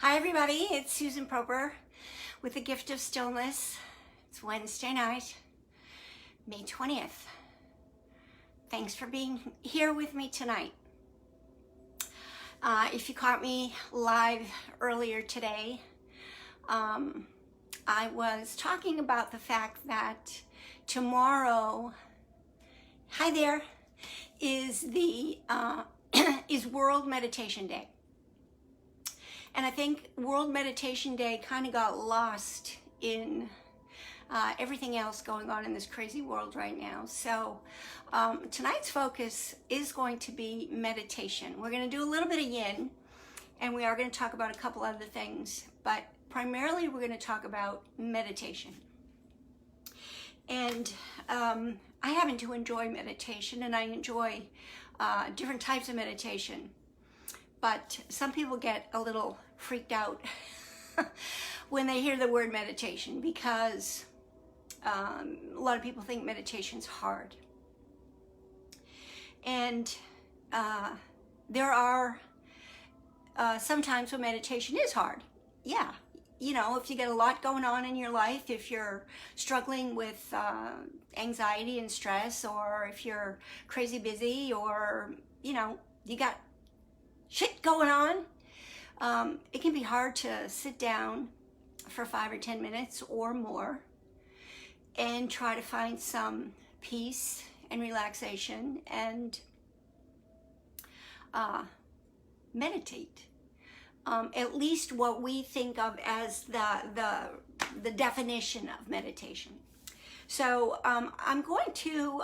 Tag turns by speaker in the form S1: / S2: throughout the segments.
S1: Hi everybody, it's Susan Proper with the Gift of Stillness. It's Wednesday night, May 20th. Thanks for being here with me tonight. If you caught me live earlier today, I was talking about the fact that tomorrow, hi there, is is World Meditation Day. And I think World Meditation Day kind of got lost in everything else going on in this crazy world right now. So tonight's focus is going to be meditation. We're going to do a little bit of yin, and we are going to talk about a couple other things, but primarily we're going to talk about meditation. And I happen to enjoy meditation, and I enjoy different types of meditation. But some people get a little freaked out when they hear the word meditation because a lot of people think meditation's hard. And there are some times when meditation is hard. Yeah, you know, if you get a lot going on in your life, if you're struggling with anxiety and stress, or if you're crazy busy, or, you know, you got shit going on, it can be hard to sit down for 5 or 10 minutes or more and try to find some peace and relaxation and meditate. At least what we think of as the definition of meditation. So I'm going to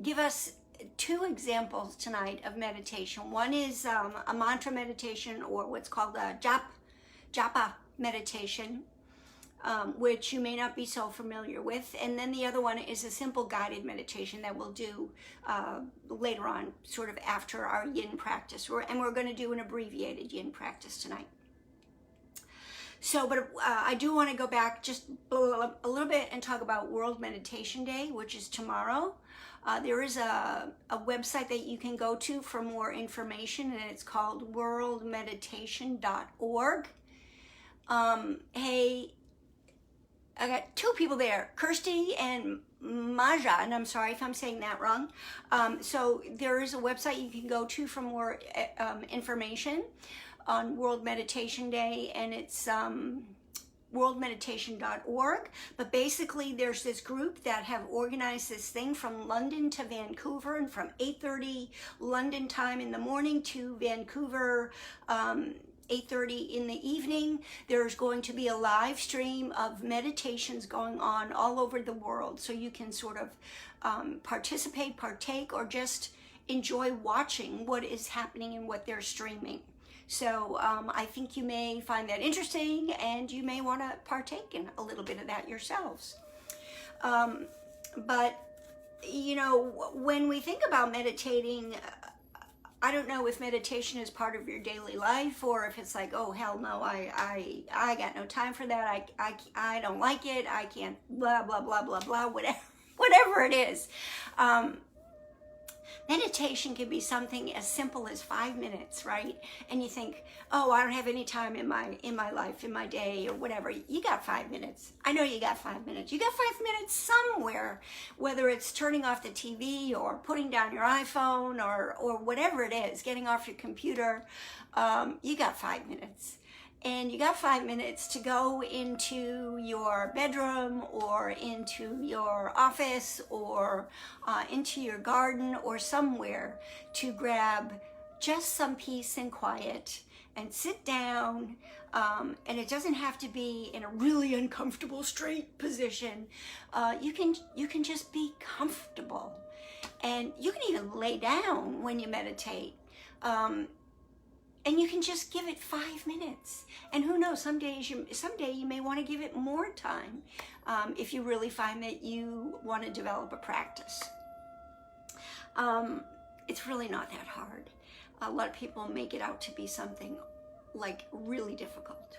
S1: give us two examples tonight of meditation. One is a mantra meditation, or what's called a Japa meditation, which you may not be so familiar with. And then the other one is a simple guided meditation that we'll do later on, sort of after our yin practice. And we're going to do an abbreviated yin practice tonight. So, but I do want to go back just a little bit and talk about World Meditation Day, which is tomorrow. There is a website that you can go to for more information, and it's called worldmeditation.org. Hey, I got two people there, Kirsty and Maja, and I'm sorry if I'm saying that wrong. So there is a website you can go to for more information on World Meditation Day, and it's worldmeditation.org. But basically there's this group that have organized this thing from London to Vancouver, and from 8:30 London time in the morning to Vancouver 8:30 in the evening. There's going to be a live stream of meditations going on all over the world, so you can sort of participate, partake, or just enjoy watching what is happening and what they're streaming. So I think you may find that interesting, and you may want to partake in a little bit of that yourselves. But, you know, when we think about meditating, I don't know if meditation is part of your daily life, or if it's like, oh, hell no, I got no time for that. I don't like it. I can't, blah, blah, blah, blah, blah, whatever it is. Meditation can be something as simple as 5 minutes, right? And you think, oh, I don't have any time in my life, in my day, or whatever. You got 5 minutes. I know you got 5 minutes. You got 5 minutes somewhere, whether it's turning off the TV or putting down your iPhone or whatever it is, getting off your computer. You got 5 minutes. And you got 5 minutes to go into your bedroom, or into your office, or into your garden, or somewhere to grab just some peace and quiet and sit down. And it doesn't have to be in a really uncomfortable straight position. You can just be comfortable, and you can even lay down when you meditate. And you can just give it 5 minutes. And who knows, someday you may want to give it more time if you really find that you want to develop a practice. It's really not that hard. A lot of people make it out to be something like really difficult.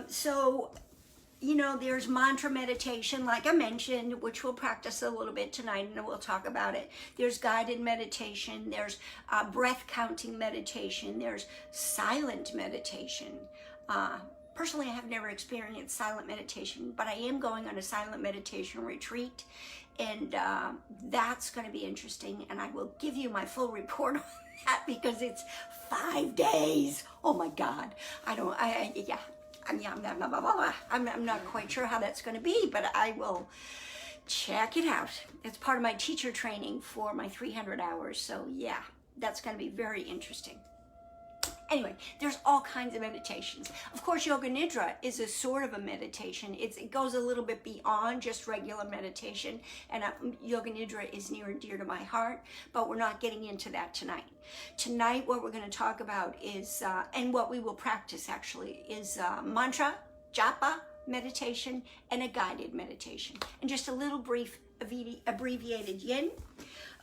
S1: So you know, there's mantra meditation, like I mentioned, which we'll practice a little bit tonight and we'll talk about it. There's guided meditation, there's breath counting meditation, there's silent meditation. Personally, I have never experienced silent meditation, but I am going on a silent meditation retreat, and that's going to be interesting, and I will give you my full report on that because it's 5 days. Oh my God. I'm not quite sure how that's going to be, but I will check it out. It's part of my teacher training for my 300 hours. So yeah, that's going to be very interesting. Anyway, there's all kinds of meditations. Of course, Yoga Nidra is a sort of a meditation. It goes a little bit beyond just regular meditation, and Yoga Nidra is near and dear to my heart, but we're not getting into that tonight. Tonight, what we're going to talk about is, and what we will practice actually, is mantra, japa meditation, and a guided meditation. And just a little brief abbreviated yin.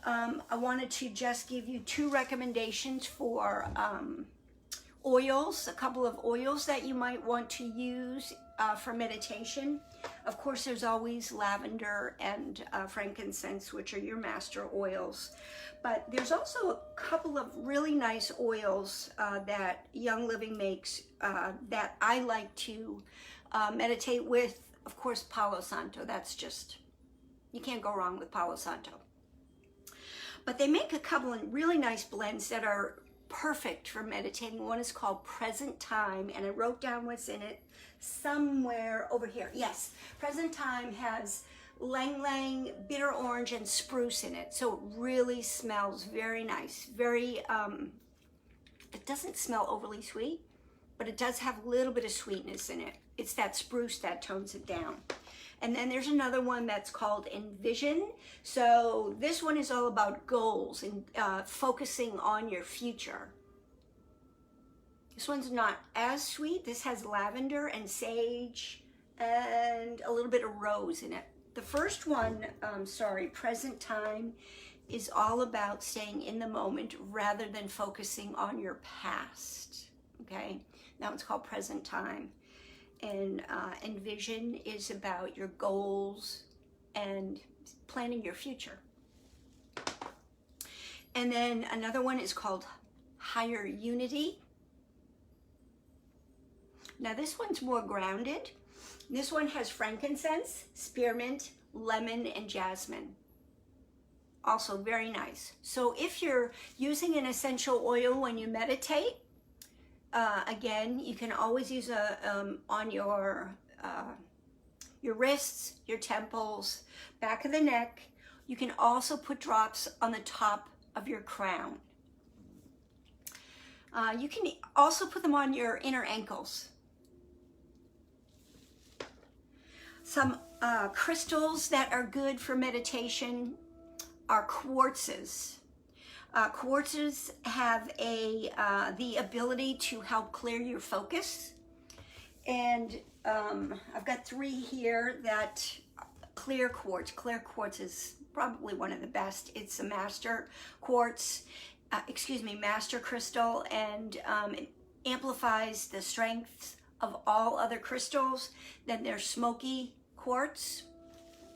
S1: I wanted to just give you 2 recommendations for oils, a couple of oils that you might want to use for meditation. Of course, there's always lavender and frankincense, which are your master oils. But there's also a couple of really nice oils that Young Living makes that I like to meditate with. Of course, Palo Santo. That's just, you can't go wrong with Palo Santo. But they make a couple of really nice blends that are perfect for meditating. One is called Present Time, and I wrote down what's in it somewhere over here. Yes, Present Time has Lang Lang, bitter orange, and spruce in it. So it really smells very nice. Very, it doesn't smell overly sweet, but it does have a little bit of sweetness in it. It's that spruce that tones it down. And then there's another one that's called Envision. So this one is all about goals and focusing on your future. This one's not as sweet. This has lavender and sage and a little bit of rose in it. The first one, Present Time, is all about staying in the moment rather than focusing on your past. Okay, that one's called Present Time. And Envision is about your goals and planning your future. And then another one is called Higher Unity. Now this one's more grounded. This one has frankincense, spearmint, lemon, and jasmine. Also very nice. So if you're using an essential oil when you meditate, again, you can always use on your wrists, your temples, back of the neck. You can also put drops on the top of your crown. You can also put them on your inner ankles. Some crystals that are good for meditation are quartzes. Quartzes have the ability to help clear your focus, and I've got 3 here that clear quartz. Clear quartz is probably one of the best. It's a master quartz, master crystal, and it amplifies the strength of all other crystals. Then there's smoky quartz.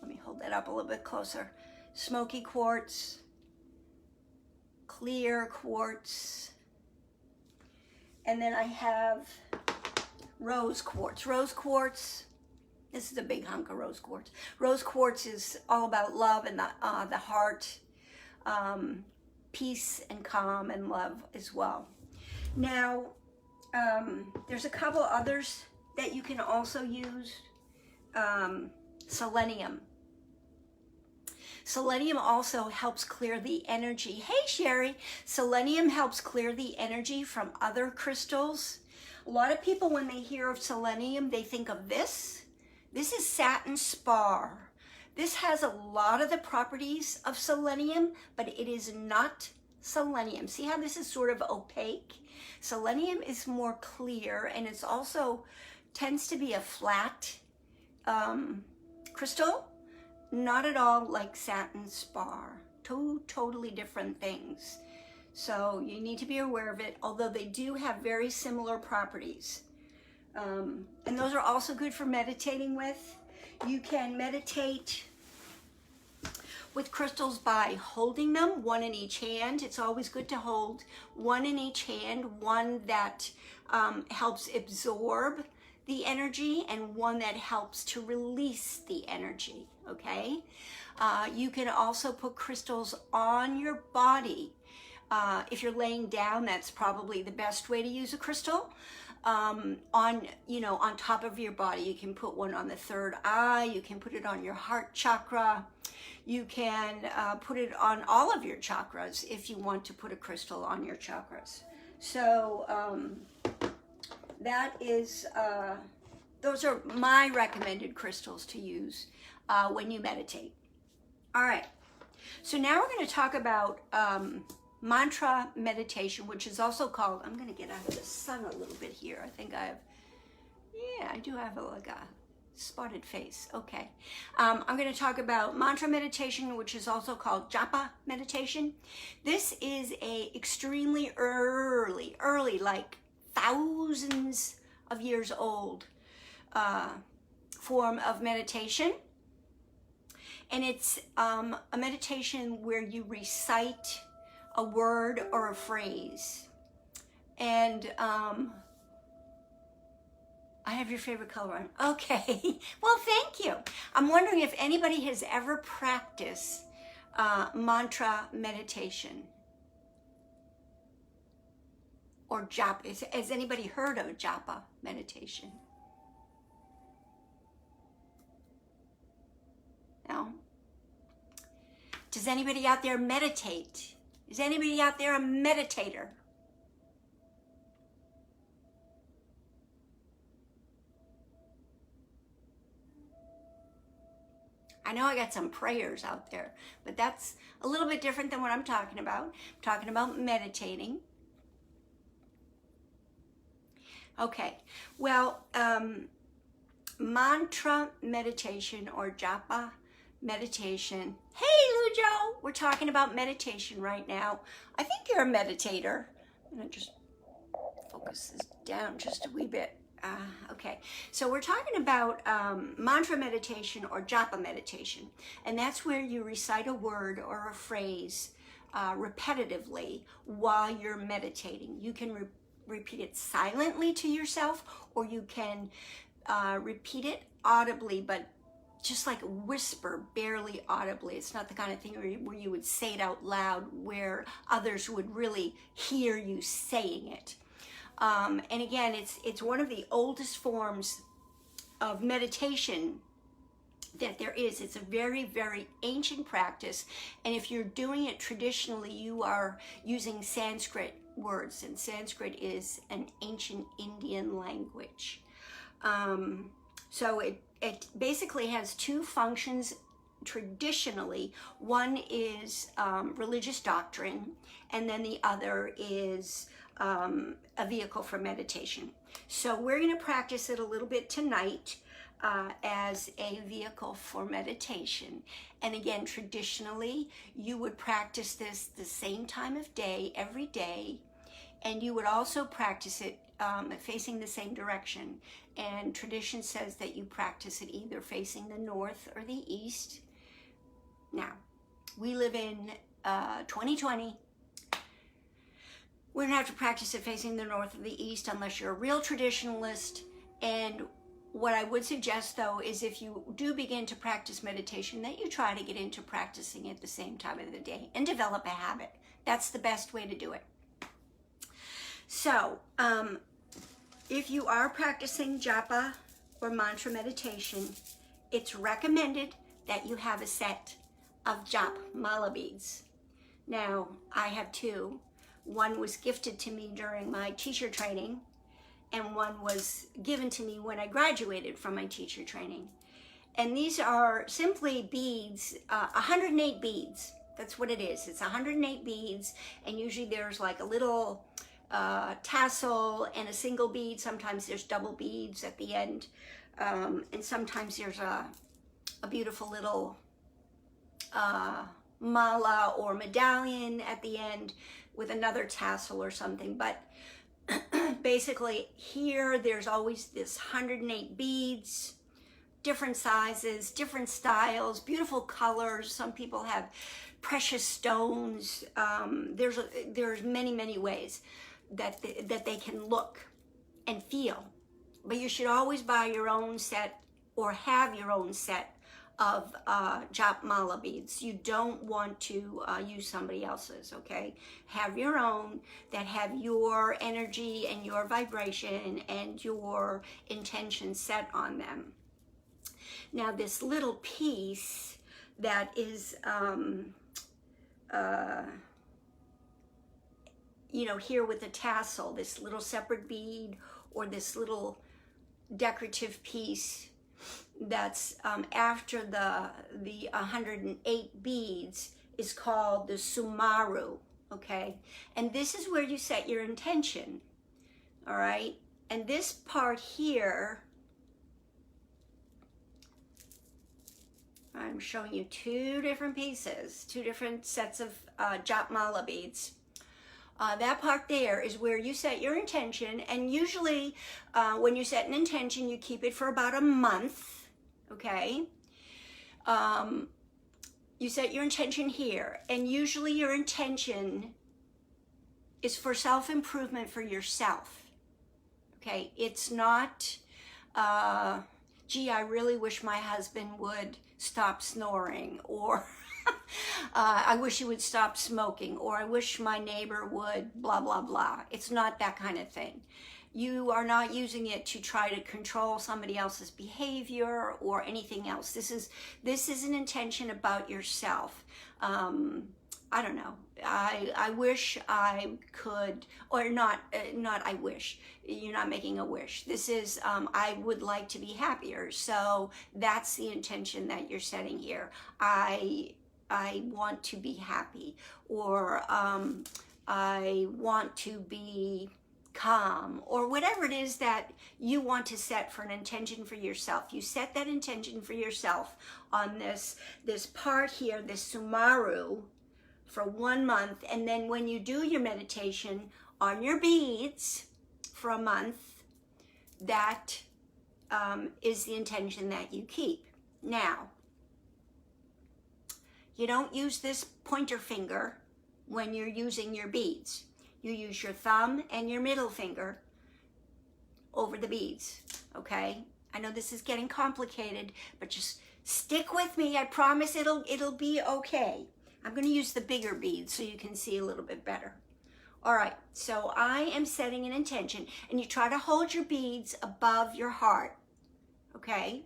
S1: Let me hold that up a little bit closer. Smoky quartz, clear quartz, and then I have rose quartz. Rose quartz, this is a big hunk of rose quartz. Rose quartz is all about love and the heart, peace and calm and love as well. Now, there's a couple others that you can also use. Selenium. Selenium also helps clear the energy. Hey, Sherry. Selenium helps clear the energy from other crystals. A lot of people, when they hear of selenium, they think of this. This is satin spar. This has a lot of the properties of selenium, but it is not selenium. See how this is sort of opaque? Selenium is more clear, and it's also tends to be a flat crystal. Not at all like satin spar. Two totally different things. So you need to be aware of it, although they do have very similar properties. And those are also good for meditating with. You can meditate with crystals by holding them, one in each hand. It's always good to hold one in each hand, one that helps absorb the energy and one that helps to release the energy, okay? You can also put crystals on your body. If you're laying down, that's probably the best way to use a crystal. On top of your body. You can put one on the third eye. You can put it on your heart chakra. You can put it on all of your chakras if you want to put a crystal on your chakras. So that is, those are my recommended crystals to use when you meditate. All right, so now we're going to talk about mantra meditation, which is also called, I'm going to get out of the sun a little bit here. I think I do have like a spotted face. Okay. I'm going to talk about mantra meditation, which is also called Japa meditation. This is a extremely early, like thousands of years old form of meditation. And it's a meditation where you recite a word or a phrase. And I have your favorite color on. Okay, well, thank you. I'm wondering if anybody has ever practiced mantra meditation or Japa. Has anybody heard of Japa meditation? No? Does anybody out there meditate? Is anybody out there a meditator? I know I got some prayers out there, but that's a little bit different than what I'm talking about. I'm talking about meditating. Okay, well, mantra meditation or Japa meditation. Hey, Lujo, we're talking about meditation right now. I think you're a meditator. I'm gonna just focus this down just a wee bit. Okay, so we're talking about mantra meditation or Japa meditation, and that's where you recite a word or a phrase repetitively while you're meditating. You can repeat it silently to yourself, or you can repeat it audibly, but just like whisper, barely audibly. It's not the kind of thing where you would say it out loud where others would really hear you saying it. And again, it's one of the oldest forms of meditation that there is. It's a very, very ancient practice. And if you're doing it traditionally, you are using Sanskrit words. And Sanskrit is an ancient Indian language. So it basically has two functions traditionally. One is religious doctrine, and then the other is a vehicle for meditation. So we're going to practice it a little bit tonight as a vehicle for meditation. And again, traditionally, you would practice this the same time of day, every day, and you would also practice it facing the same direction. And tradition says that you practice it either facing the north or the east. Now, we live in 2020. We're gonna have to practice it facing the north or the east unless you're a real traditionalist. And what I would suggest though is if you do begin to practice meditation, that you try to get into practicing it the same time of the day and develop a habit. That's the best way to do it. So, if you are practicing Japa or mantra meditation, it's recommended that you have a set of Jap Mala beads. Now, I have two. One was gifted to me during my teacher training, and one was given to me when I graduated from my teacher training. And these are simply beads, 108 beads. That's what it is. It's 108 beads, and usually there's like a little tassel and a single bead. Sometimes there's double beads at the end, and sometimes there's a beautiful little mala or medallion at the end with another tassel or something. But basically here there's always this 108 beads, different sizes, different styles, beautiful colors. Some people have precious stones. There's many ways that they can look and feel. But you should always buy your own set or have your own set of Jap Mala beads. You don't want to use somebody else's, okay? Have your own that have your energy and your vibration and your intention set on them. Now this little piece that is, you know, here with the tassel, this little separate bead or this little decorative piece that's after the 108 beads is called the sumaru, okay? And this is where you set your intention, all right? And this part here, I'm showing you two different pieces, two different sets of Jap Mala beads. That part there is where you set your intention, and usually when you set an intention, you keep it for about a month, okay? You set your intention here, and usually your intention is for self-improvement for yourself, okay? It's not, gee, I really wish my husband would stop snoring, or I wish he would stop smoking, or I wish my neighbor would blah, blah, blah. It's not that kind of thing. You are not using it to try to control somebody else's behavior or anything else. This is an intention about yourself. I don't know. I wish I could, or not I wish. You're not making a wish. This is, I would like to be happier. So that's the intention that you're setting here. I want to be happy, or I want to be calm, or whatever it is that you want to set for an intention for yourself. You set that intention for yourself on this part here, this sumaru, for 1 month, and then when you do your meditation on your beads for a month, that is the intention that you keep. Now, you don't use this pointer finger when you're using your beads. You use your thumb and your middle finger over the beads, okay? I know this is getting complicated, but just stick with me. I promise it'll be okay. I'm going to use the bigger beads so you can see a little bit better. All right, so I am setting an intention, and you try to hold your beads above your heart, okay?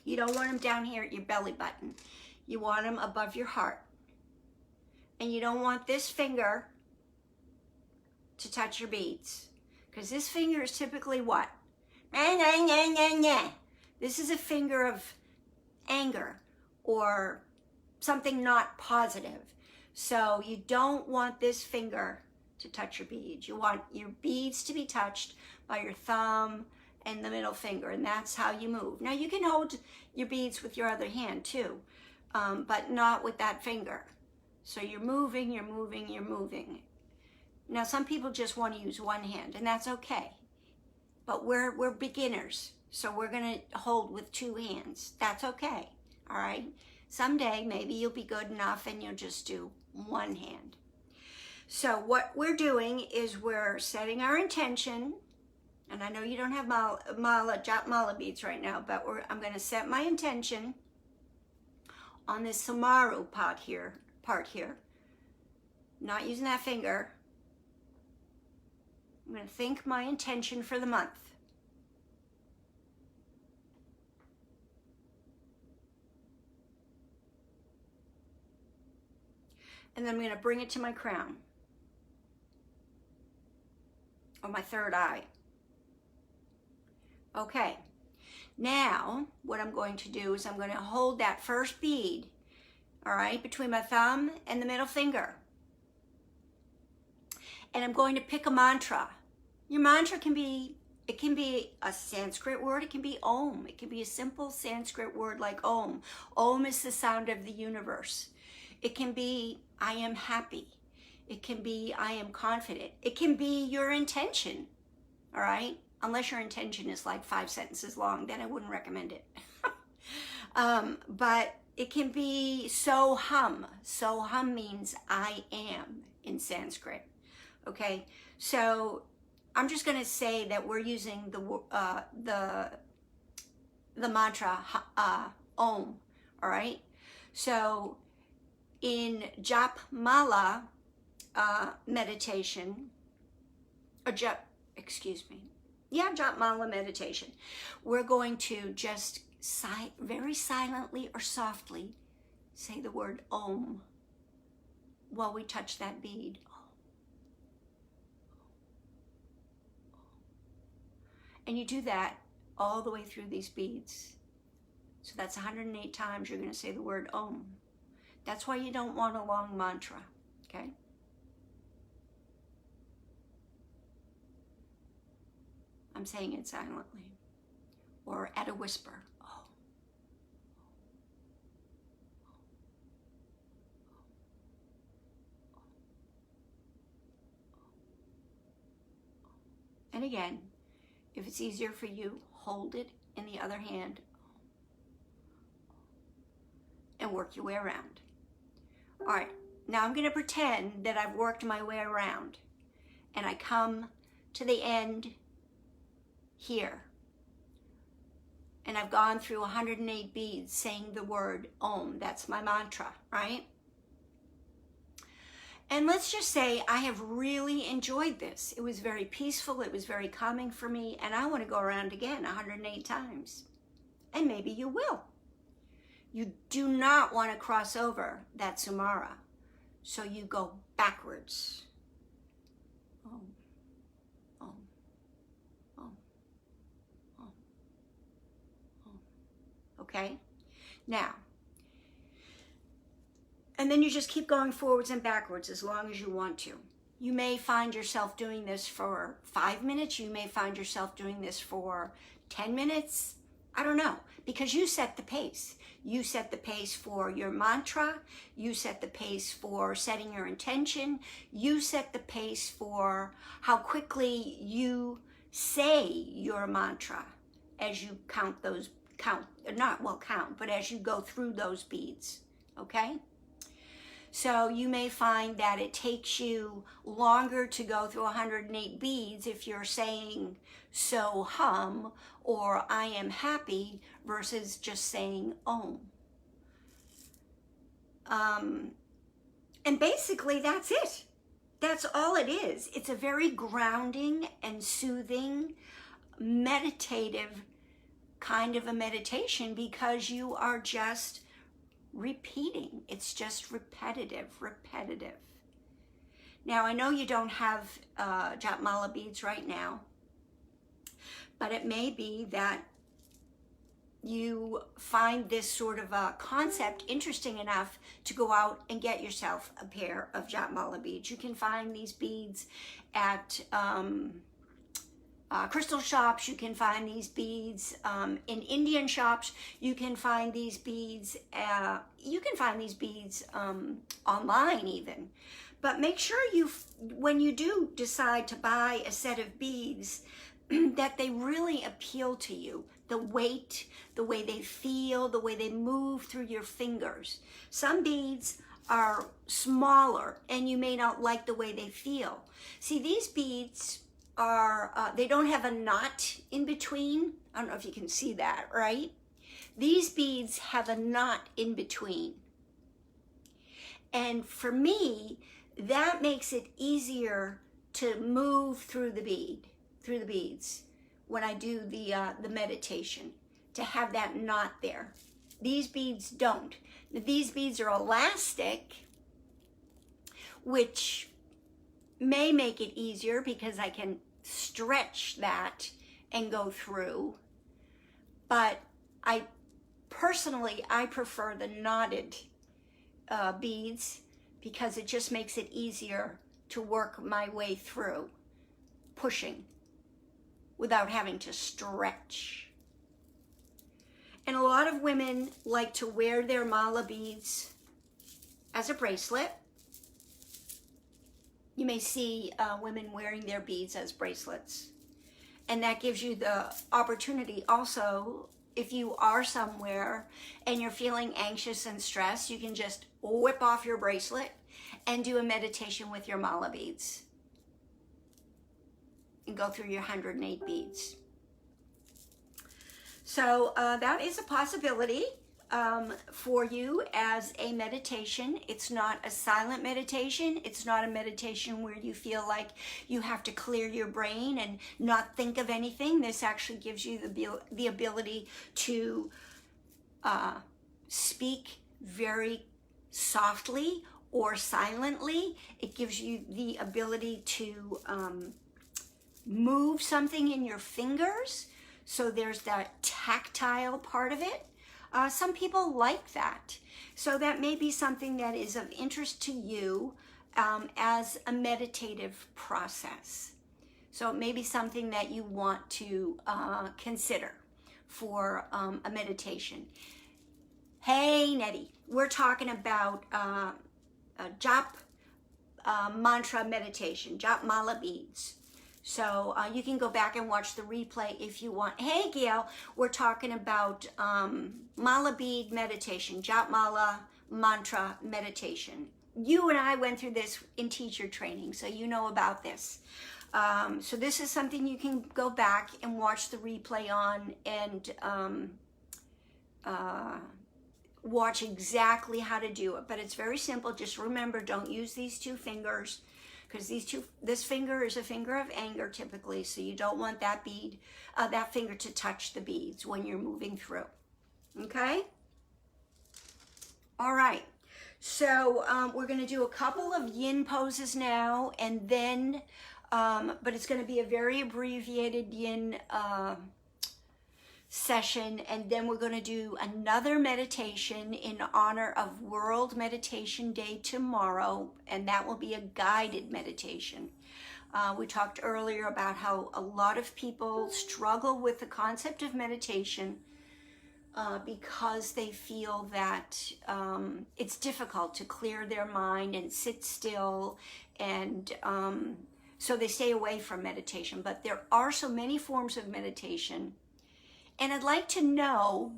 S1: You don't want them down here at your belly button. You want them above your heart. And you don't want this finger to touch your beads, because this finger is typically what? This is a finger of anger or something not positive. So you don't want this finger to touch your beads. You want your beads to be touched by your thumb and the middle finger, and that's how you move. Now you can hold your beads with your other hand too, but not with that finger. So you're moving, you're moving, you're moving. Now some people just want to use one hand, and that's okay. But we're beginners, so we're gonna hold with two hands. That's okay, all right? Someday maybe you'll be good enough and you'll just do one hand. So what we're doing is we're setting our intention, and I know you don't have Jap Mala beads right now, but I'm going to set my intention on this sumaru part here. Not using that finger. I'm going to think my intention for the month. And then I'm going to bring it to my crown, or my third eye. Okay, now what I'm going to do is I'm going to hold that first bead, all right, between my thumb and the middle finger. And I'm going to pick a mantra. Your mantra can be, it can be a Sanskrit word, it can be Om. It can be a simple Sanskrit word like Om. Om is the sound of the universe. It can be, I am happy. It can be, I am confident. It can be your intention, all right? Unless your intention is like 5 sentences long, then I wouldn't recommend it. But it can be so hum. So hum means I am in Sanskrit, okay? So I'm just going to say that we're using the mantra Om, all right? So in Jap Mala meditation, or Jap Mala meditation, we're going to just very silently or softly say the word Om while we touch that bead. And you do that all the way through these beads. So that's 108 times you're going to say the word Om. That's why you don't want a long mantra, okay? I'm saying it silently or at a whisper. And again, if it's easier for you, hold it in the other hand and work your way around. All right, now I'm going to pretend that I've worked my way around and I come to the end here. And I've gone through 108 beads saying the word Om. That's my mantra, right? And let's just say I have really enjoyed this. It was very peaceful. It was very calming for me. And I want to go around again 108 times. And maybe you will. You do not want to cross over that Sumara. So you go backwards. Om, Om, Om, Om, Om. Okay? Now, and then you just keep going forwards and backwards as long as you want to. You may find yourself doing this for 5 minutes. You may find yourself doing this for 10 minutes. I don't know, because you set the pace. You set the pace for your mantra. You set the pace for setting your intention. You set the pace for how quickly you say your mantra as you but as you go through those beads, okay? So you may find that it takes you longer to go through 108 beads if you're saying so hum or I am happy versus just saying Om. And basically that's it. That's all it is. It's a very grounding and soothing, meditative kind of a meditation because you are just repeating. It's just repetitive. Now, I know you don't have Jap Mala beads right now, but it may be that you find this sort of a concept interesting enough to go out and get yourself a pair of Jap Mala beads. You can find these beads at crystal shops. You can find these beads in Indian shops. You can find these beads. Online even. But make sure when you do decide to buy a set of beads, that they really appeal to you. The weight, the way they feel, the way they move through your fingers. Some beads are smaller and you may not like the way they feel. See, these beads they don't have a knot in between. I don't know if you can see that, right? These beads have a knot in between. And for me, that makes it easier to move through the beads when I do the meditation, to have that knot there. These beads don't. These beads are elastic, which may make it easier because I can stretch that and go through. But I prefer the knotted beads because it just makes it easier to work my way through, pushing without having to stretch. And a lot of women like to wear their mala beads as a bracelet. You may see women wearing their beads as bracelets. And that gives you the opportunity also, if you are somewhere and you're feeling anxious and stressed, you can just whip off your bracelet and do a meditation with your mala beads. And go through your 108 beads. So that is a possibility for you as a meditation. It's not a silent meditation. It's not a meditation where you feel like you have to clear your brain and not think of anything. This actually gives you the ability to speak very softly or silently. It gives you the ability to move something in your fingers. So there's that tactile part of it. Some people like that. So that may be something that is of interest to you as a meditative process. So it may be something that you want to consider for a meditation. Hey, Nettie, we're talking about Jap mantra meditation, Jap Mala beads. So you can go back and watch the replay if you want. Hey, Gail, we're talking about Mala bead meditation, Jap Mala mantra meditation. You and I went through this in teacher training, so you know about this. So this is something you can go back and watch the replay on and watch exactly how to do it. But it's very simple. Just remember, don't use these two fingers, because this finger is a finger of anger typically, so you don't want that bead, that finger to touch the beads when you're moving through. Okay? All right. So we're going to do a couple of yin poses now, and then, but it's going to be a very abbreviated yin session, and then we're going to do another meditation in honor of World Meditation Day tomorrow, and that will be a guided meditation. We talked earlier about how a lot of people struggle with the concept of meditation because they feel that it's difficult to clear their mind and sit still, and so they stay away from meditation. But there are so many forms of meditation. And I'd like to know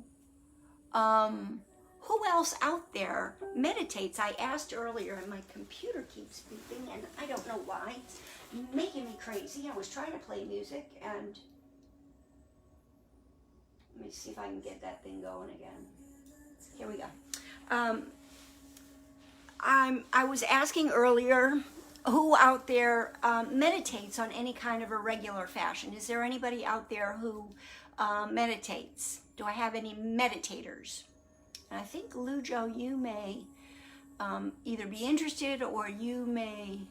S1: who else out there meditates. I asked earlier, and my computer keeps beeping, and I don't know why. It's making me crazy. I was trying to play music, and let me see if I can get that thing going again. Here we go. I was asking earlier who out there meditates on any kind of a regular fashion. Is there anybody out there who meditates? Do I have any meditators? And I think Lujo, you may either be interested or you may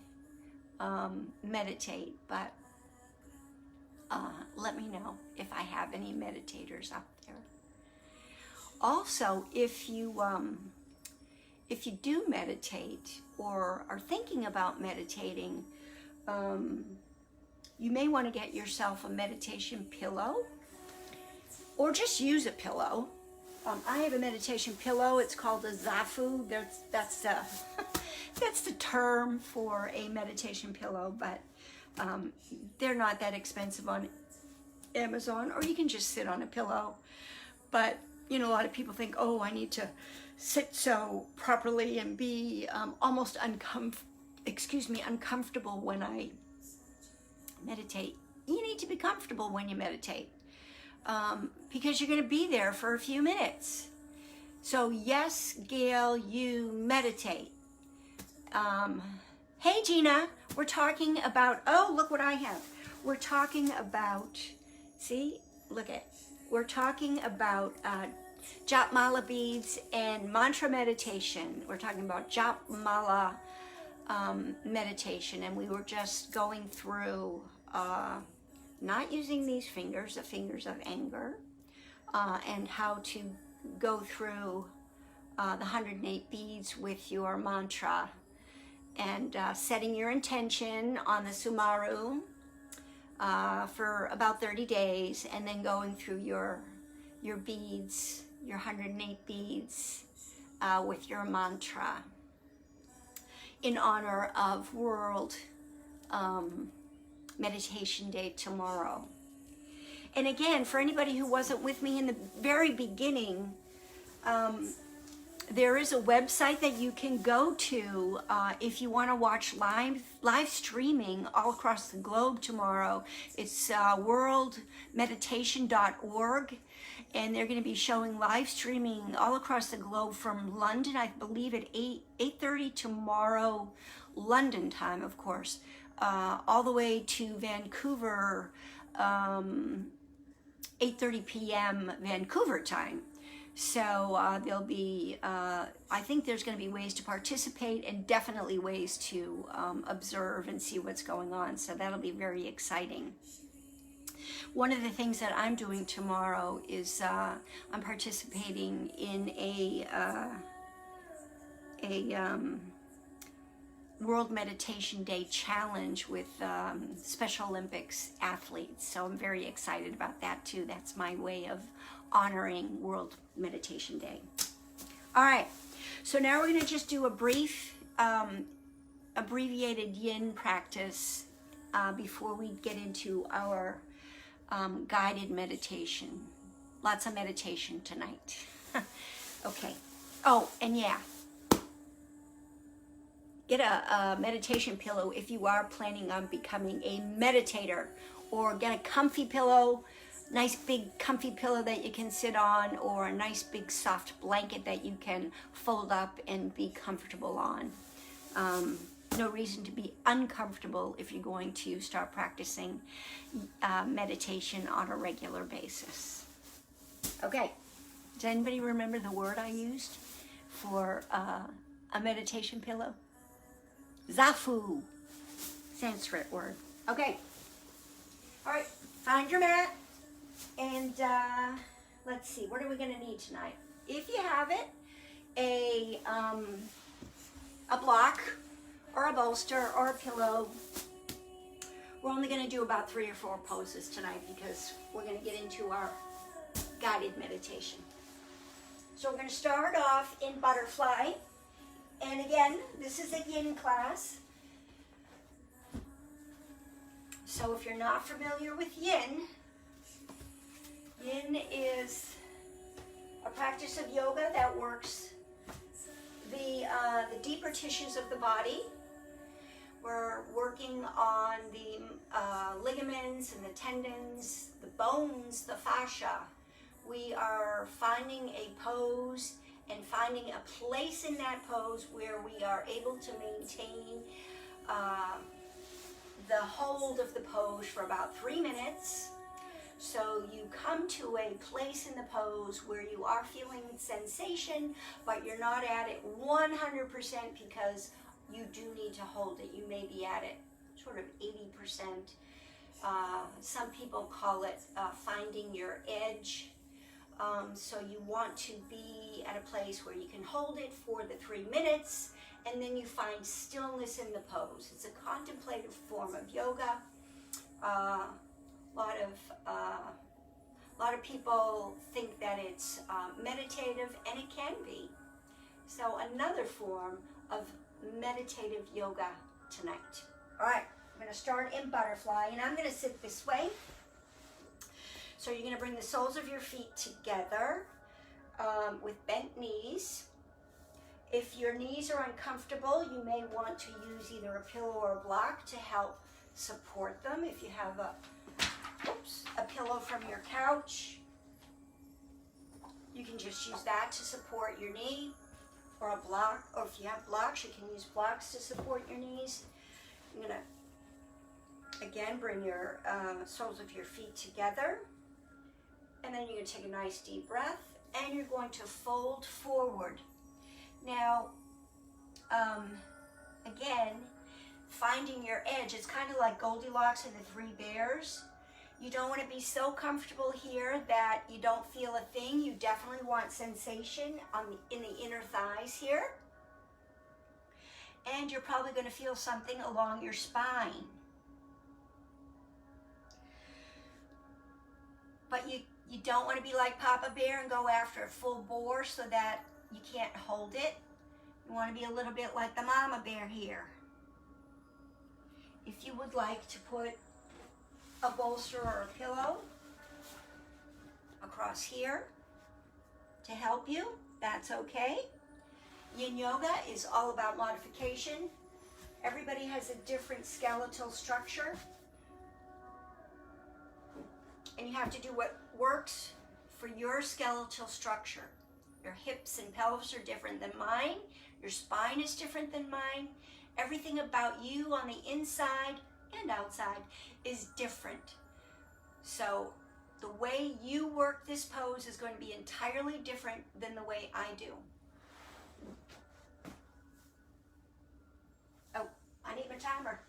S1: meditate, but let me know if I have any meditators out there. Also, if you do meditate or are thinking about meditating, you may want to get yourself a meditation pillow, or just use a pillow. I have a meditation pillow. It's called a zafu. That's the term for a meditation pillow, but they're not that expensive on Amazon, or you can just sit on a pillow. But you know, a lot of people think, oh, I need to sit so properly and be almost uncomfortable when I meditate. You need to be comfortable when you meditate. Because you're going to be there for a few minutes. So yes, Gail, you meditate. Hey, Gina, we're talking about, oh, look what I have. We're talking about, see, we're talking about Jap Mala beads and mantra meditation. We're talking about Jap Mala meditation, and we were just going through not using these fingers, the fingers of anger, and how to go through the 108 beads with your mantra, and setting your intention on the Sumaru for about 30 days, and then going through your beads, your 108 beads with your mantra in honor of World meditation day tomorrow. And again, for anybody who wasn't with me in the very beginning, there is a website that you can go to if you want to watch live streaming all across the globe tomorrow. It's worldmeditation.org, and they're going to be showing live streaming all across the globe from London, I believe at 8:30 tomorrow, London time, of course, all the way to Vancouver, 8:30 p.m. Vancouver time. So there'll be, I think there's going to be ways to participate and definitely ways to observe and see what's going on. So that'll be very exciting. One of the things that I'm doing tomorrow is I'm participating in a World Meditation Day challenge with Special Olympics athletes. So I'm very excited about that too. That's my way of honoring World Meditation Day. All right, so now we're going to just do a brief abbreviated yin practice before we get into our guided meditation. Lots of meditation tonight. Okay. Oh, and yeah, get a meditation pillow if you are planning on becoming a meditator, or get a comfy pillow, nice big comfy pillow that you can sit on, or a nice big soft blanket that you can fold up and be comfortable on. No reason to be uncomfortable if you're going to start practicing meditation on a regular basis. Okay, does anybody remember the word I used for a meditation pillow? Zafu, Sanskrit word. Okay, all right, find your mat, and let's see, what are we gonna need tonight? If you have it, a block, or a bolster, or a pillow. We're only gonna do about 3 or 4 poses tonight because we're gonna get into our guided meditation. So we're gonna start off in butterfly. And again, this is a yin class. So if you're not familiar with yin, yin is a practice of yoga that works the deeper tissues of the body. We're working on the ligaments and the tendons, the bones, the fascia. We are finding a pose and finding a place in that pose where we are able to maintain the hold of the pose for about 3 minutes. So you come to a place in the pose where you are feeling sensation, but you're not at it 100% because you do need to hold it. You may be at it sort of 80%. Some people call it finding your edge. So you want to be at a place where you can hold it for the 3 minutes, and then you find stillness in the pose. It's a contemplative form of yoga. A lot of people think that it's meditative, and it can be. So another form of meditative yoga tonight. All right, I'm going to start in butterfly, and I'm going to sit this way. So you're going to bring the soles of your feet together with bent knees. If your knees are uncomfortable, you may want to use either a pillow or a block to help support them. If you have a pillow from your couch, you can just use that to support your knee, or a block, or if you have blocks, you can use blocks to support your knees. You're going to, again, bring your soles of your feet together, and then you're going to take a nice deep breath, and you're going to fold forward. Now, again, finding your edge, it's kind of like Goldilocks and the 3 Bears. You don't want to be so comfortable here that you don't feel a thing. You definitely want sensation in the inner thighs here. And you're probably going to feel something along your spine. But you don't want to be like Papa Bear and go after a full bore so that you can't hold it. You want to be a little bit like the Mama Bear here. If you would like to put a bolster or a pillow across here to help you, that's okay. Yin yoga is all about modification. Everybody has a different skeletal structure, and you have to do what works for your skeletal structure. Your hips and pelvis are different than mine. Your spine is different than mine. Everything about you on the inside and outside is different. So the way you work this pose is going to be entirely different than the way I do. Oh, I need my timer.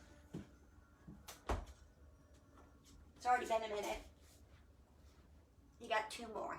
S1: It's already been a minute. You got 2 more.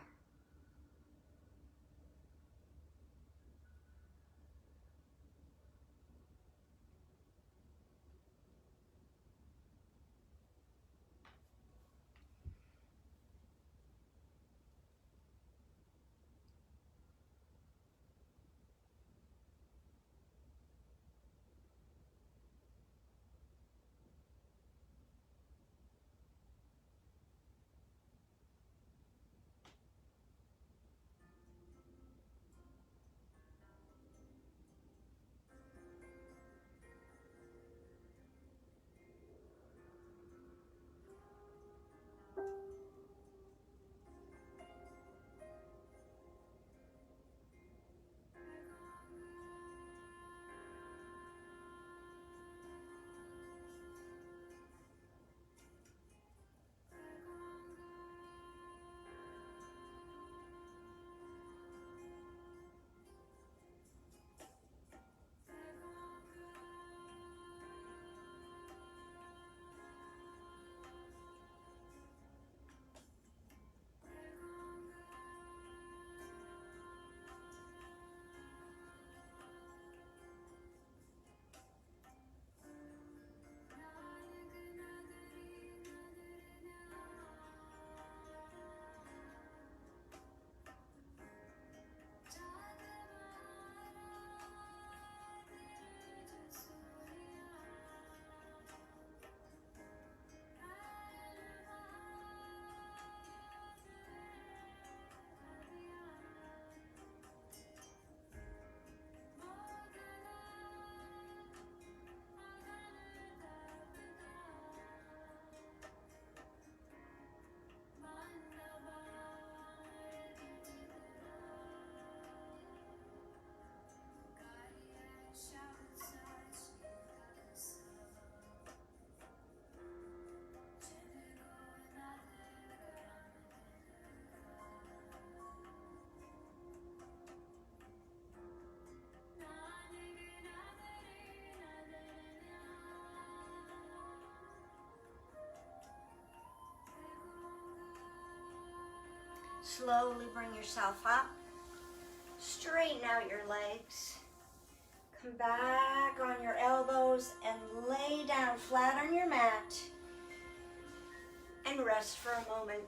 S1: Slowly bring yourself up. Straighten out your legs. Come back on your elbows and lay down flat on your mat and rest for a moment.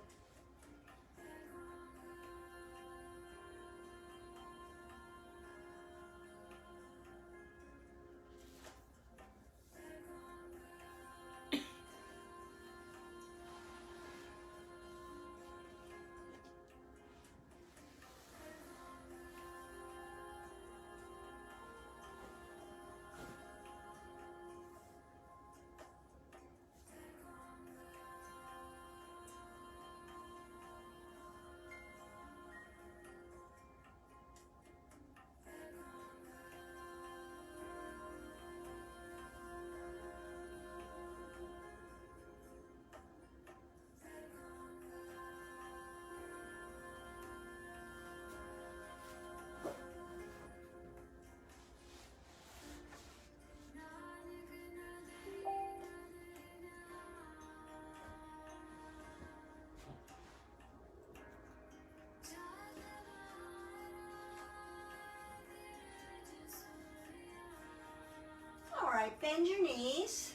S1: All right, bend your knees.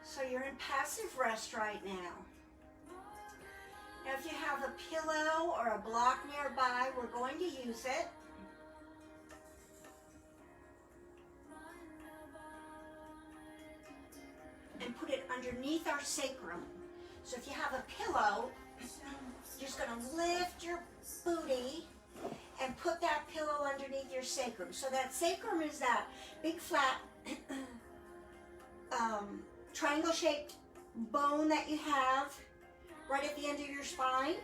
S1: So you're in passive rest right now. Now if you have a pillow or a block nearby, we're going to use it. underneath our sacrum. So if you have a pillow, you're just going to lift your booty and put that pillow underneath your sacrum. So that sacrum is that big flat triangle-shaped bone that you have right at the end of your spine.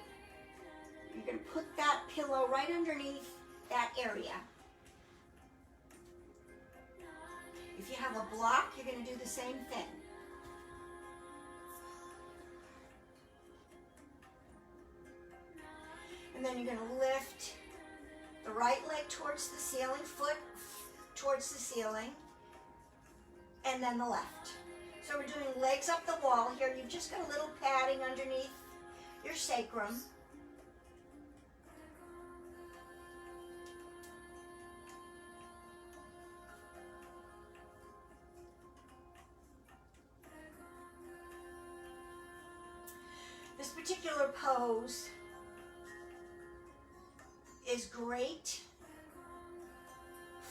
S1: You're going to put that pillow right underneath that area. If you have a block, you're going to do the same thing. And then you're going to lift the right leg towards the ceiling, foot towards the ceiling, and then the left. So we're doing legs up the wall here. You've just got a little padding underneath your sacrum. This particular pose is great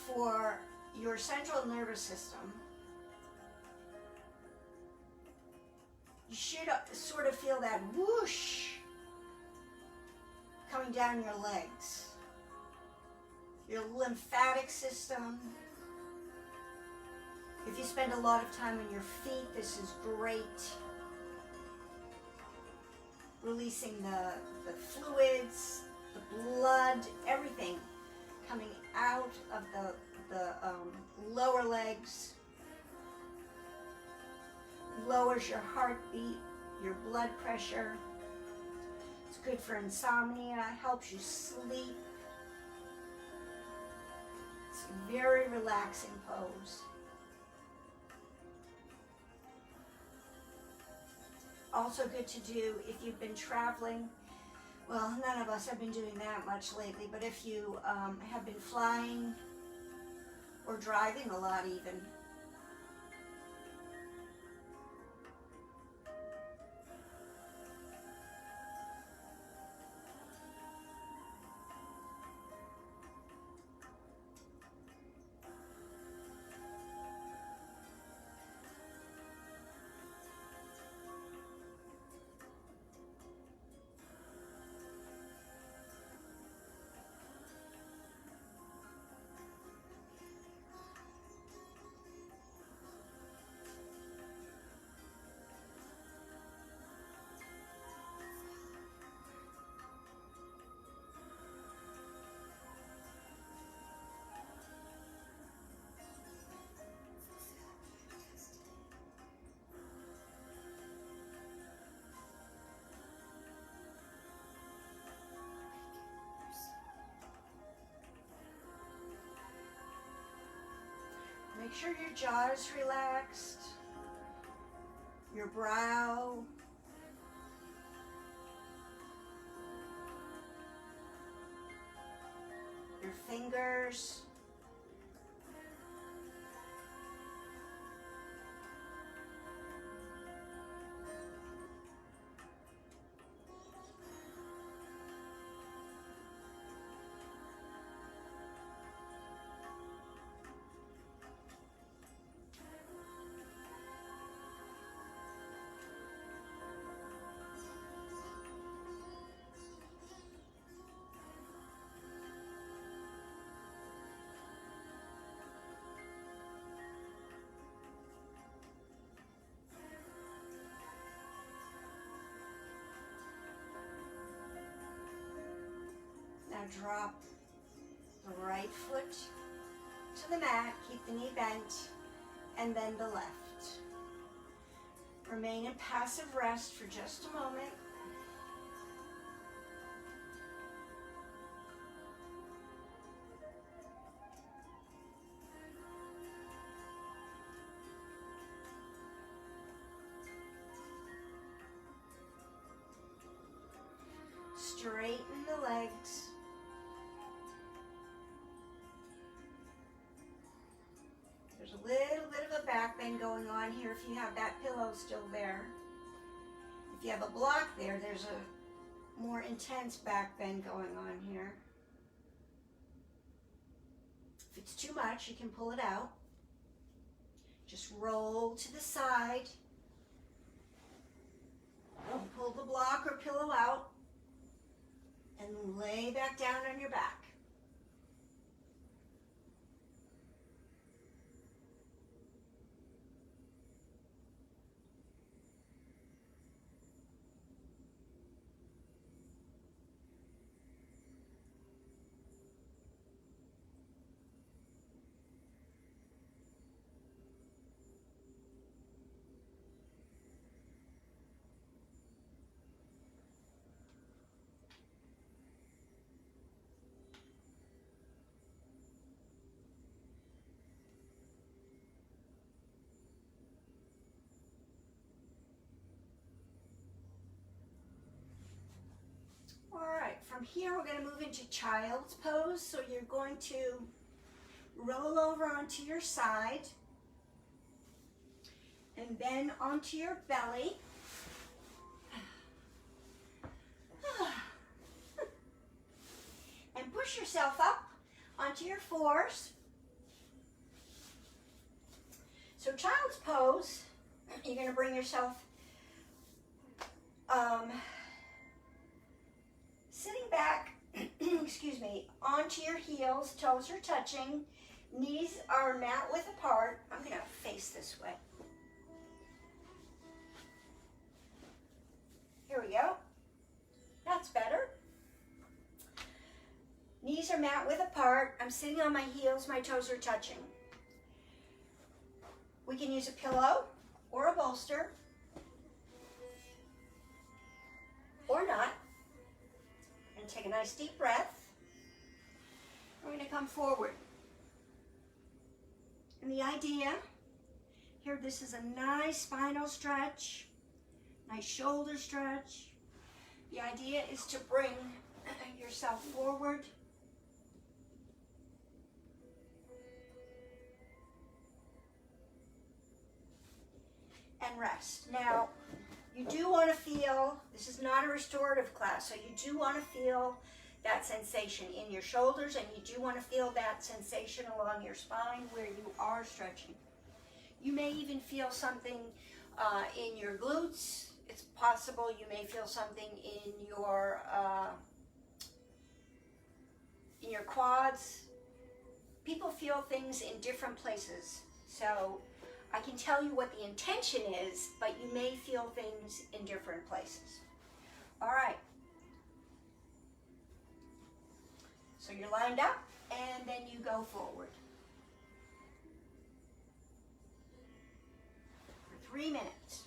S1: for your central nervous system. You should sort of feel that whoosh coming down your legs. Your lymphatic system. If you spend a lot of time on your feet, this is great. Releasing the fluids, the blood, everything coming out of the lower legs. Lowers your heartbeat, your blood pressure. It's good for insomnia, helps you sleep. It's a very relaxing pose. Also good to do if you've been traveling. Well, none of us have been doing that much lately, but if you have been flying or driving a lot even. Make sure your jaw is relaxed, your brow, your fingers, drop the right foot to the mat, keep the knee bent, and then the left. Remain in passive rest for just a moment. Straighten the legs. There's a little bit of a back bend going on here if you have that pillow still there. If you have a block there, there's a more intense back bend going on here. If it's too much, you can pull it out. Just roll to the side. Pull the block or pillow out and lay back down on your back. All right, from here we're going to move into child's pose. So you're going to roll over onto your side and then onto your belly. And push yourself up onto your fours. So child's pose, you're going to bring yourself sitting back, excuse me, onto your heels, toes are touching, knees are mat width apart. I'm going to face this way. Here we go. That's better. Knees are mat width apart. I'm sitting on my heels, my toes are touching. We can use a pillow or a bolster or not. And take a nice deep breath. We're going to come forward. And the idea here, this is a nice spinal stretch, nice shoulder stretch. The idea is to bring yourself forward. And rest. Now, you do want to feel, this is not a restorative class, so you do want to feel that sensation in your shoulders, and you do want to feel that sensation along your spine where you are stretching. You may even feel something in your glutes. It's possible you may feel something in your quads. People feel things in different places. So I can tell you what the intention is, but you may feel things in different places. All right. So you're lined up, and then you go forward. For 3 minutes.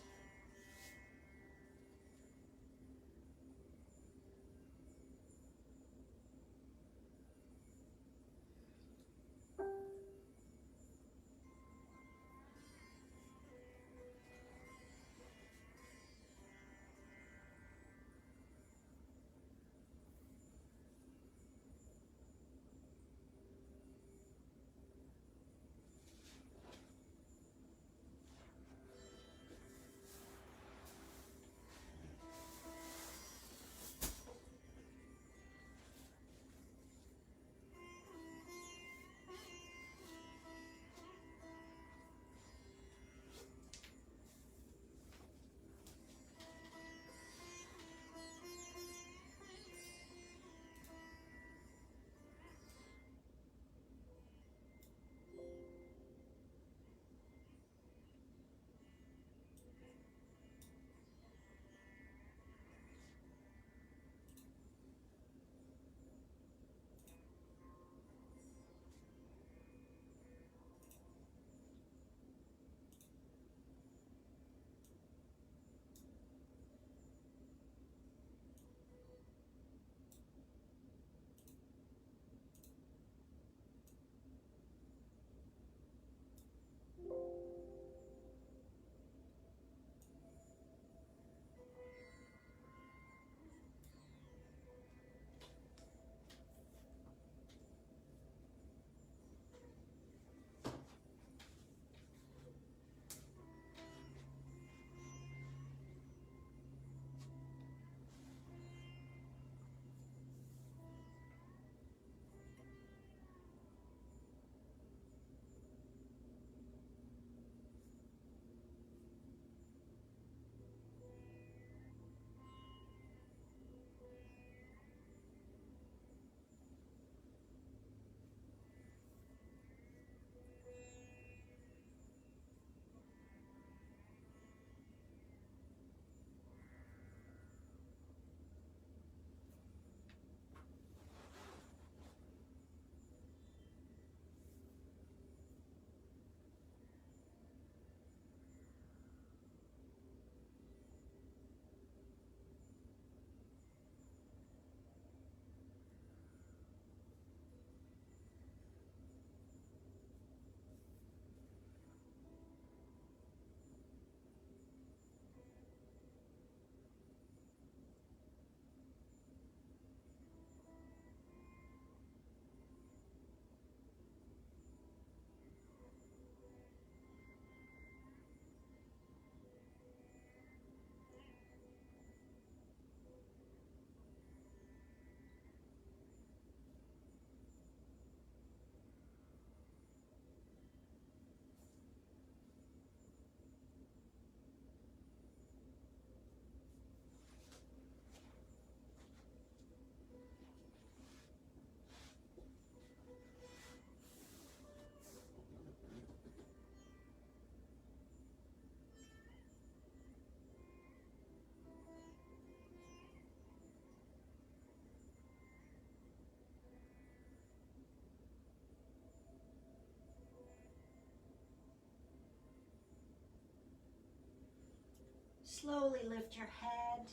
S1: Slowly lift your head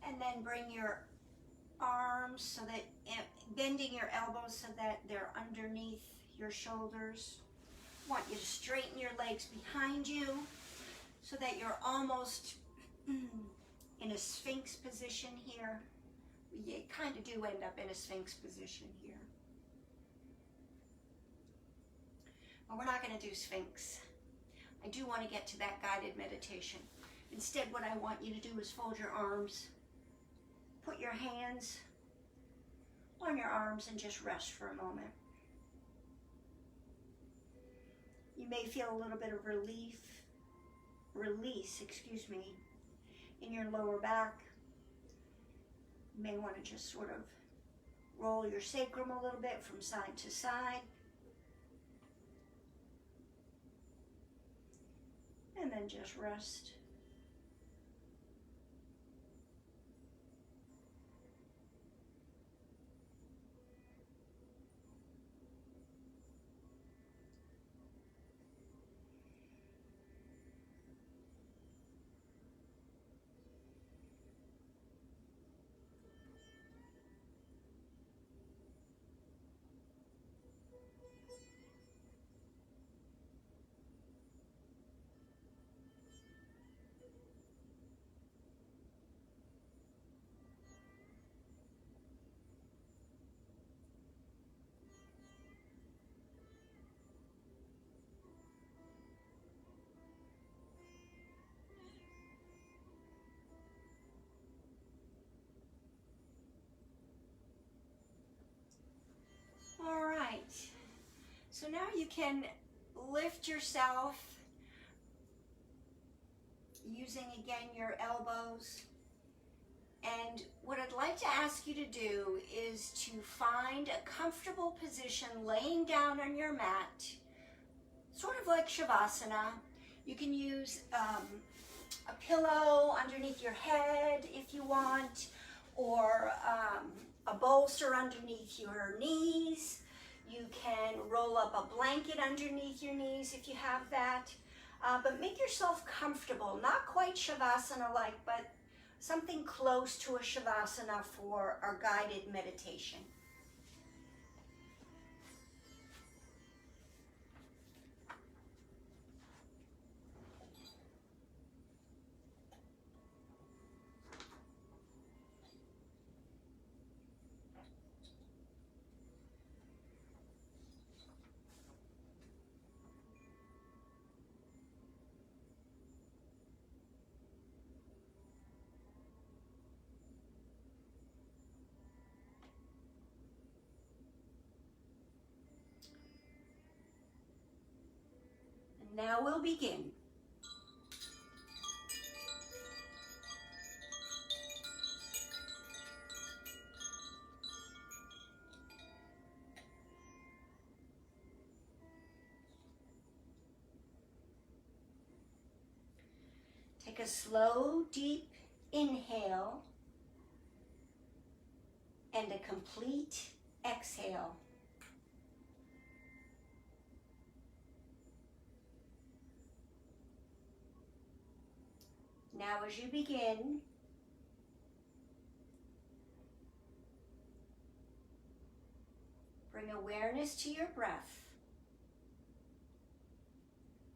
S1: and then bring your arms so that, bending your elbows so that they're underneath your shoulders. I want you to straighten your legs behind you so that you're almost in a Sphinx position here. You kind of do end up in a Sphinx position here. But we're not going to do Sphinx. I do want to get to that guided meditation. Instead, what I want you to do is fold your arms. Put your hands on your arms and just rest for a moment. You may feel a little bit of release, in your lower back. You may want to just sort of roll your sacrum a little bit from side to side. And then just rest. All right, so now you can lift yourself using again your elbows. And what I'd like to ask you to do is to find a comfortable position laying down on your mat, sort of like Shavasana. You can use a pillow underneath your head if you want, or a bolster underneath your knees. You can roll up a blanket underneath your knees if you have that. But make yourself comfortable, not quite Shavasana-like, but something close to a Shavasana for our guided meditation. Now we'll begin. Take a slow, deep inhale and a complete exhale. Now as you begin, bring awareness to your breath,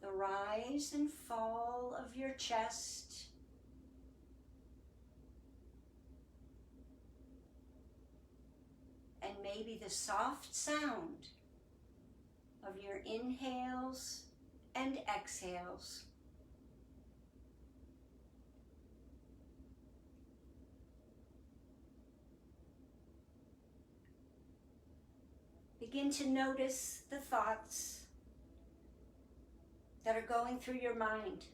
S1: the rise and fall of your chest, and maybe the soft sound of your inhales and exhales. Begin to notice the thoughts that are going through your mind.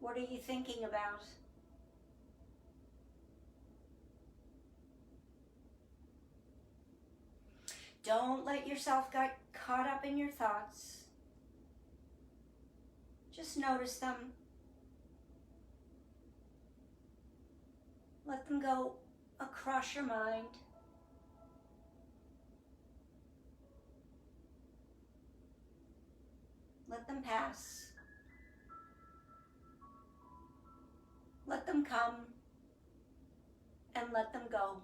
S1: What are you thinking about? Don't let yourself get caught up in your thoughts. Just notice them. Let them go across your mind. them pass. Let them come and let them go.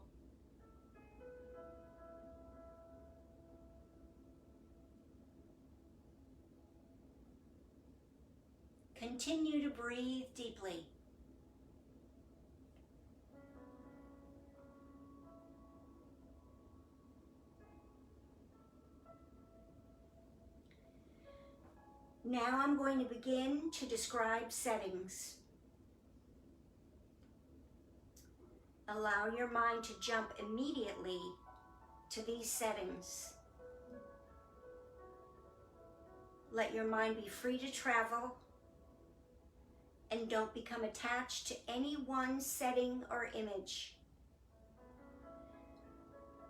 S1: Continue to breathe deeply. Now I'm going to begin to describe settings. Allow your mind to jump immediately to these settings. Let your mind be free to travel, and don't become attached to any one setting or image.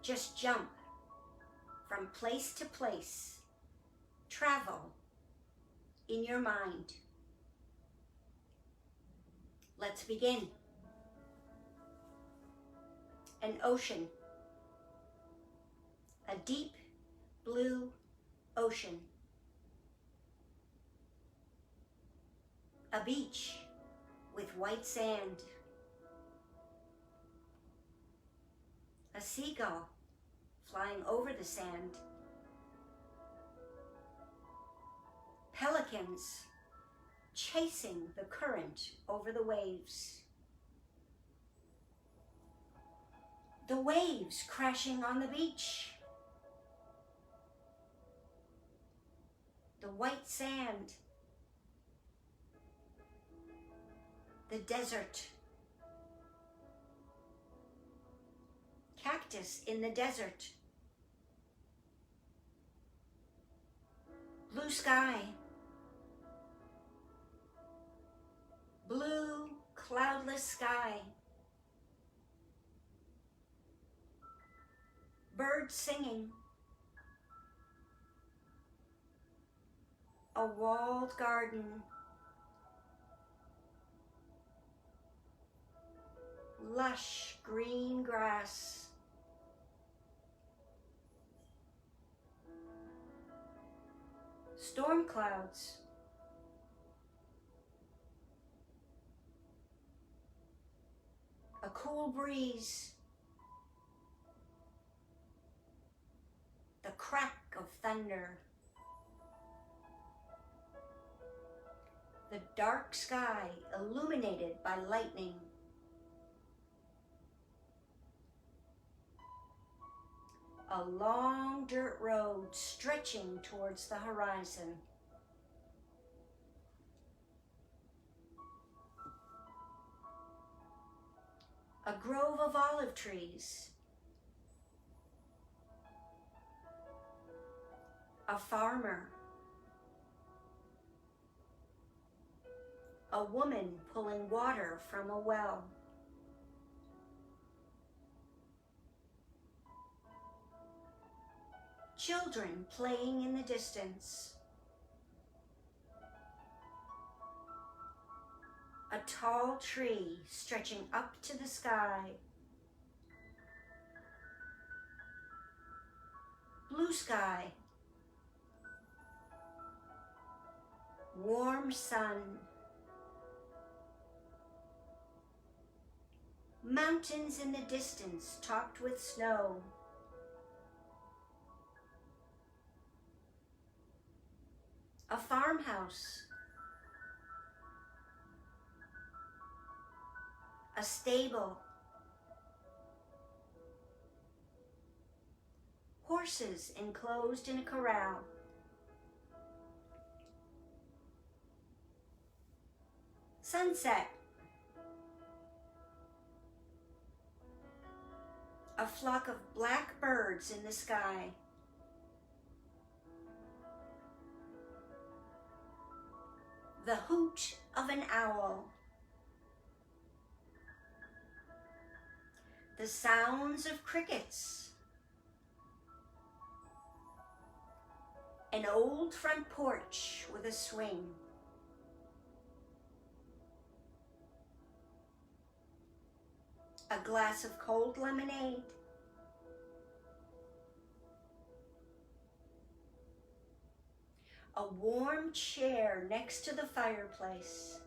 S1: Just jump from place to place. Travel in your mind. Let's begin. An ocean. A deep blue ocean. A beach with white sand. A seagull flying over the sand. Pelicans chasing the current over the waves. The waves crashing on the beach. The white sand. The desert. Cactus in the desert. Blue sky. Blue, cloudless sky. Birds singing. A walled garden. Lush green grass. Storm clouds. A cool breeze. The crack of thunder. The dark sky illuminated by lightning. A long dirt road stretching towards the horizon. A grove of olive trees. A farmer. A woman pulling water from a well. Children playing in the distance. A tall tree stretching up to the sky. Blue sky. Warm sun. Mountains in the distance topped with snow. A farmhouse. A stable. Horses enclosed in a corral. Sunset. A flock of black birds in the sky. The hoot of an owl. The sounds of crickets. An old front porch with a swing. A glass of cold lemonade. a warm chair next to the fireplace.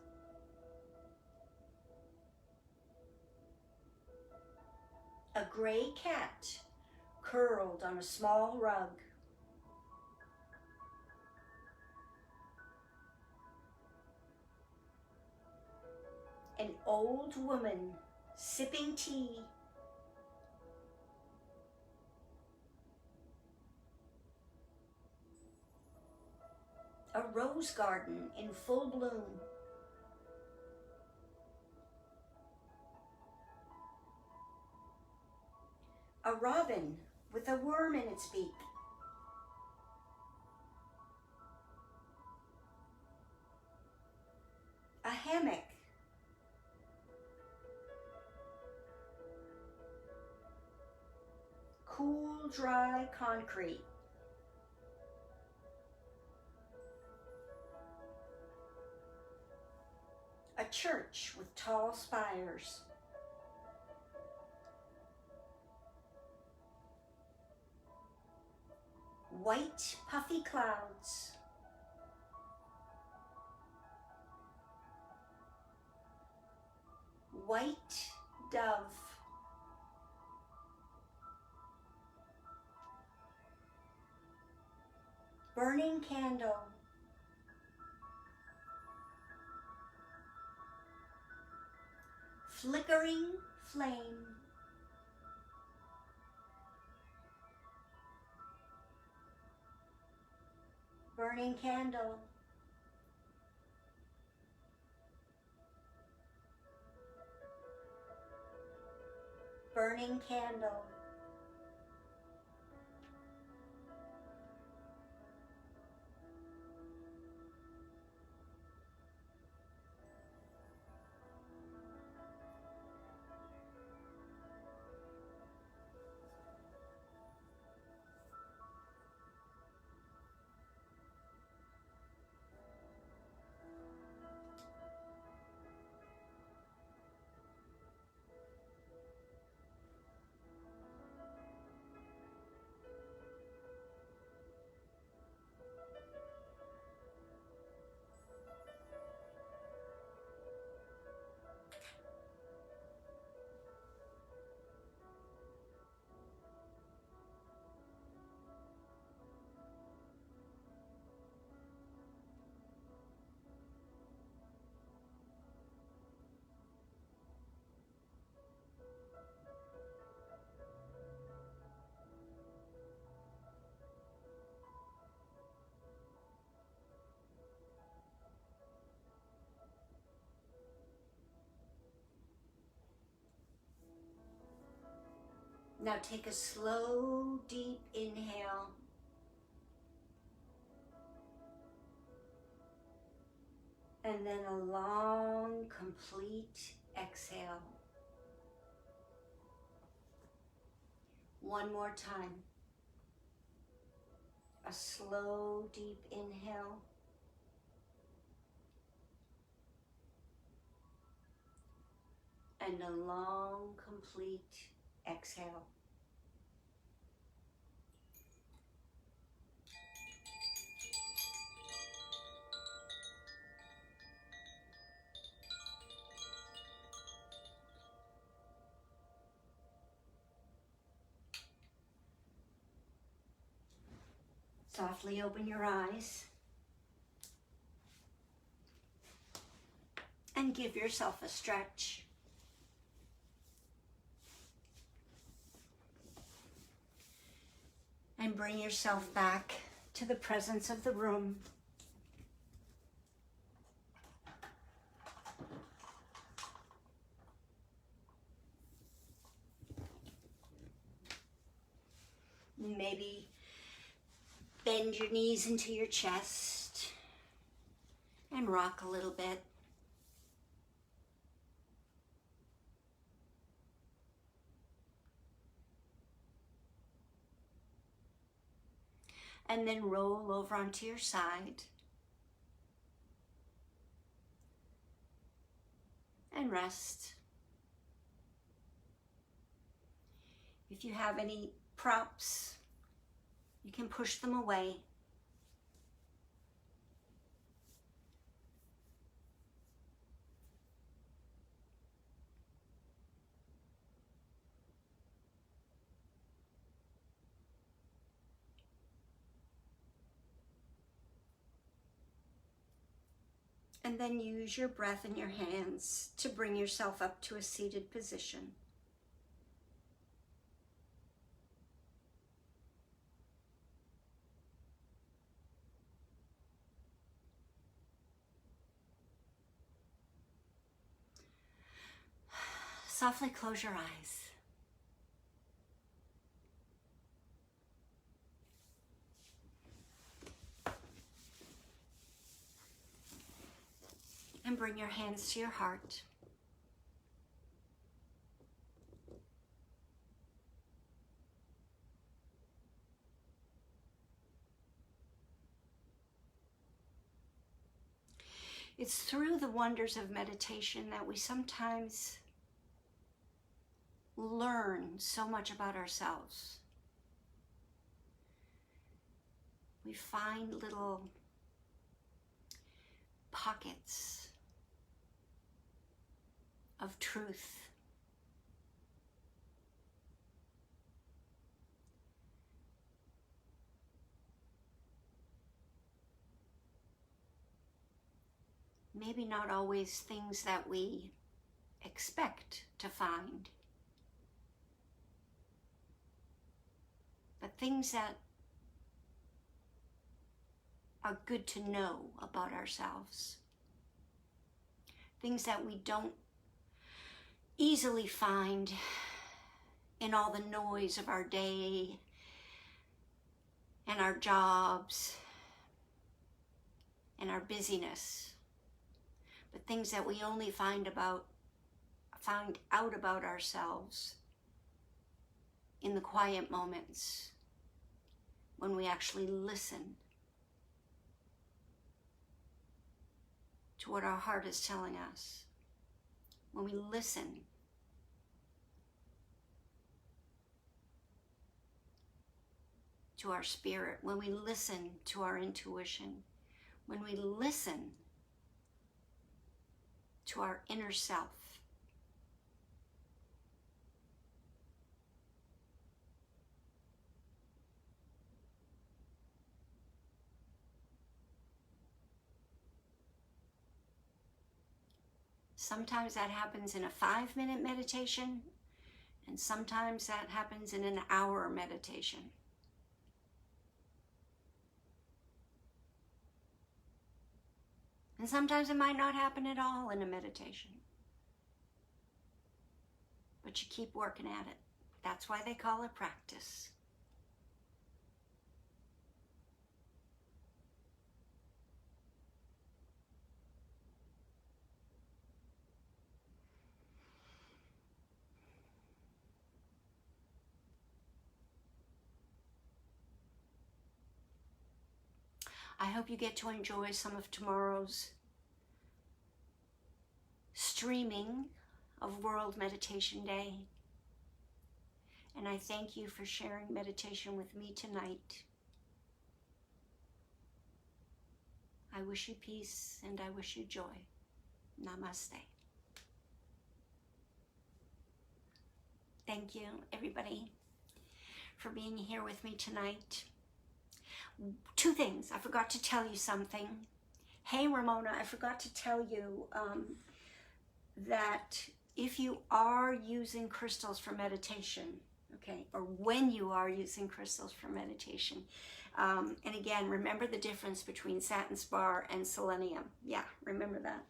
S1: A gray cat curled on a small rug. An old woman sipping tea. A rose garden in full bloom. A robin with a worm in its beak. A hammock. Cool, dry concrete. A church with tall spires. White, puffy clouds. White dove. Burning candle. Flickering flame. Burning candle. Burning candle. Now take a slow, deep inhale. And then a long, complete exhale. One more time. A slow, deep inhale. And a long, complete exhale. Softly open your eyes and give yourself a stretch. And bring yourself back to the presence of the room. Maybe bend your knees into your chest and rock a little bit. And then roll over onto your side and rest. If you have any props, you can push them away. And then use your breath and your hands to bring yourself up to a seated position. Softly close your eyes. And bring your hands to your heart. It's through the wonders of meditation that we sometimes learn so much about ourselves. We find little pockets of truth. Maybe not always things that we expect to find, but things that are good to know about ourselves. Things that we don't easily find in all the noise of our day and our jobs and our busyness, but things that we only find out about ourselves in the quiet moments when we actually listen to what our heart is telling us. When we listen to our spirit, when we listen to our intuition, when we listen to our inner self. Sometimes that happens in a 5-minute meditation, and sometimes that happens in an hour meditation. And sometimes it might not happen at all in a meditation. But you keep working at it. That's why they call it practice. I hope you get to enjoy some of tomorrow's streaming of World Meditation Day. And I thank you for sharing meditation with me tonight. I wish you peace and I wish you joy. Namaste. Thank you, everybody, for being here with me tonight. 2 things. I forgot to tell you something. Hey, Ramona, I forgot to tell you that if you are using crystals for meditation, okay, or when you are using crystals for meditation, and again, remember the difference between satin spar and selenium. Yeah, remember that.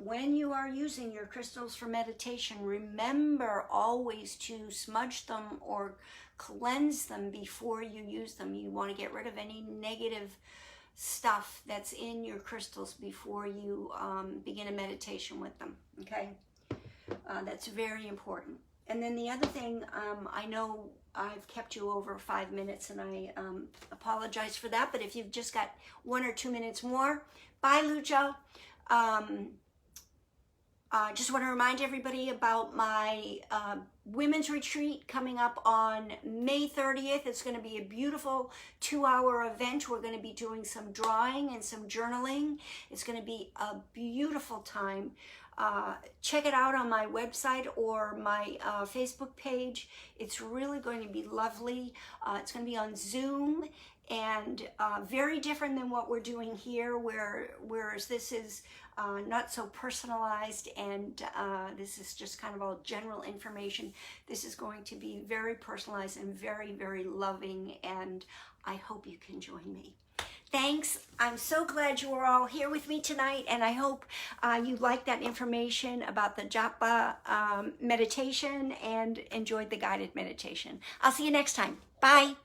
S1: When you are using your crystals for meditation, remember always to smudge them or cleanse them before you use them. You want to get rid of any negative stuff that's in your crystals before you begin a meditation with them, okay? That's very important. And then the other thing, I know I've kept you over 5 minutes and I apologize for that, but if you've just got 1 or 2 minutes more, bye, Lucho. Just want to remind everybody about my women's retreat coming up on May 30th. It's going to be a beautiful 2-hour event. We're going to be doing some drawing and some journaling. It's going to be a beautiful time. check it out on my website or my Facebook page. It's really going to be lovely. It's going to be on Zoom, and very different than what we're doing here, whereas this is not so personalized, and this is just kind of all general information. This is going to be very personalized and very, very loving, and I hope you can join me. Thanks. I'm so glad you are all here with me tonight, and I hope you liked that information about the Japa meditation and enjoyed the guided meditation. I'll see you next time. Bye.